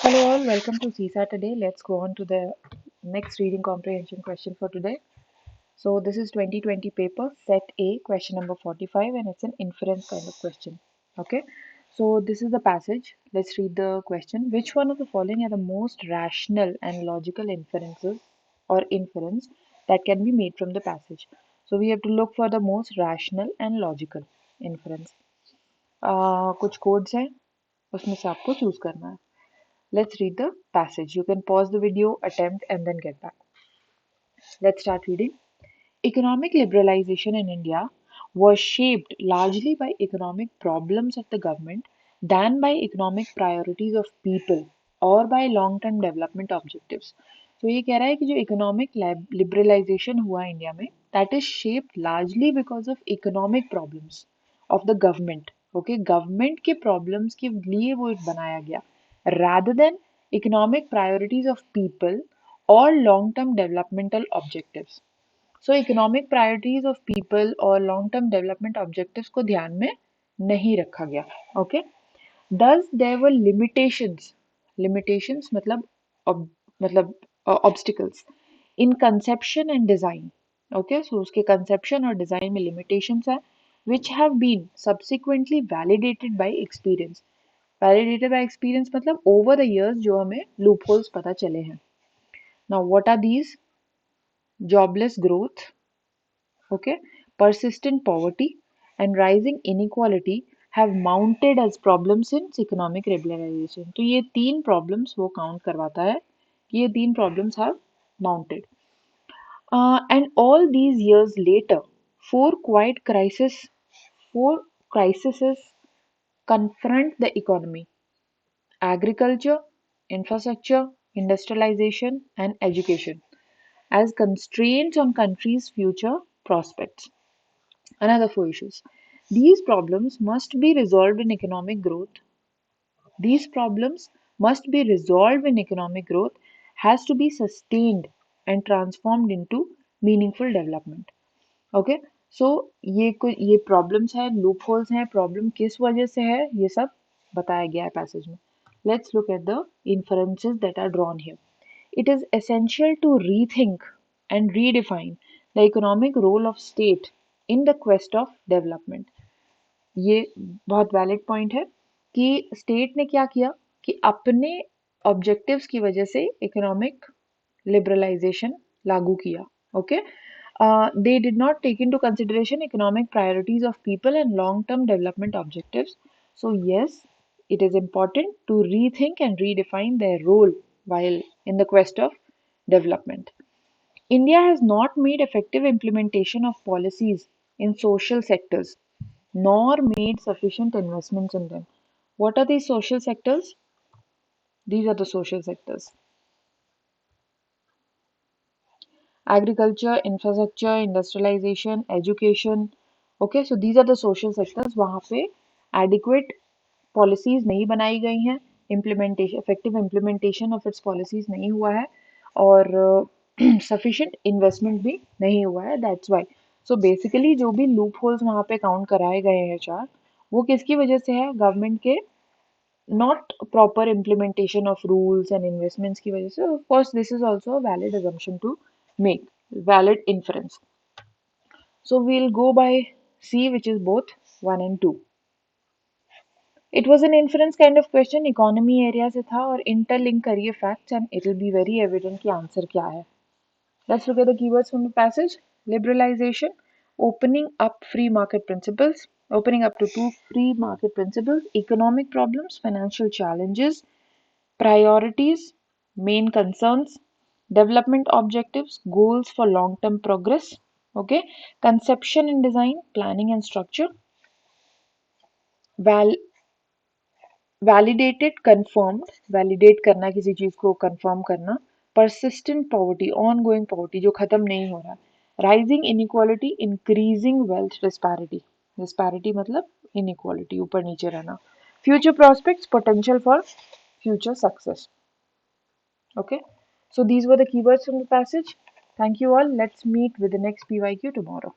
Hello all, welcome to CSAT today. Let's go on to the next reading comprehension question for today. So this is 2020 paper, set A, question number 45, and it's an inference kind of question. Okay, so this is the passage. Let's read the question. Which one of the following are the most rational and logical inferences or inference that can be made from the passage? So we have to look for the most rational and logical inference. कुछ codes हैं, उसमें से आपको choose करना है. Let's read the passage. You can pause the video, attempt, and then get back. Let's start reading. Economic liberalization in India was shaped largely by economic problems of the government than by economic priorities of people or by long-term development objectives. तो ये कह रहा है कि जो economic liberalization हुआ India में that is shaped largely because of economic problems of the government. Okay, government के problems के लिए वो बनाया गया rather than economic priorities of people or long-term developmental objectives. So economic priorities of people और long term development objectives को ध्यान में नहीं रखा गया. Okay, thus there were limitations. Limitations मतलब obstacles in conception and design. Okay, so उसके conception और डिजाइन में लिमिटेशंस है which have been subsequently validated by experience. Validated by experience मतलब ओवर द इयर्स जो हमें लूप होल्स पता चले हैं. Now what are these? Jobless growth, okay, persistent poverty, and rising inequality have mounted as problems since economic liberalization. तो ये तीन problems वो count करवाता है कि ये तीन problems have mounted. And all these years later, four quiet four crises confront the economy: agriculture, infrastructure, industrialization, and education as constraints on country's future prospects. Another four issues. These problems must be resolved in economic growth. These problems must be resolved when economic growth has to be sustained and transformed into meaningful development. Okay, so ये problems है, loopholes हैं, problem किस वजह से है, ये सब बताया गया है passage में. Let's look at the inferences that are drawn here. It is essential to rethink and redefine the economic role of state in the quest of development. ये बहुत वैलिड पॉइंट है कि स्टेट ने क्या किया कि अपने ऑब्जेक्टिव्स की वजह से इकोनॉमिक लिबरलाइजेशन लागू किया. Okay, they did not take into consideration economic priorities of people and long-term development objectives. So yes, it is important to rethink and redefine their role while in the quest of development. India has not made effective implementation of policies in social sectors nor made sufficient investments in them. What are these social sectors? These are the social sectors: agriculture, infrastructure, industrialization, education. Okay, so these are the social sectors. वहाँ पे adequate policies नहीं बनाई गई हैं, implementation, effective implementation of its policies नहीं हुआ है, और sufficient investment भी नहीं हुआ है. That's why. So basically जो भी loop holes वहाँ पे count कराए गए हैं चार, वो किसकी वजह से है? गवर्नमेंट के not proper implementation of rules and investments की वजह से. Of course this is also a valid assumption to make, valid inference. So we'll go by C, which is both 1 and 2. It was an inference kind of question, economy area से था और interlink करिए facts and it will be very evident कि answer क्या है. Let's look at the keywords from the passage. Liberalization, opening up free market principles, opening up to two free market principles, economic problems, financial challenges, priorities, main concerns, development objectives, goals for long-term progress, okay, conception and design, planning and structure, validated, confirmed, validate करना किसी चीज को confirm करना, persistent poverty, ongoing poverty जो खत्म नहीं हो रहा, rising inequality, increasing wealth disparity, disparity मतलब inequality ऊपर नीचे रहना, future prospects, potential for future success. Okay, so these were the keywords from the passage. Thank you all. Let's meet with the next PYQ tomorrow.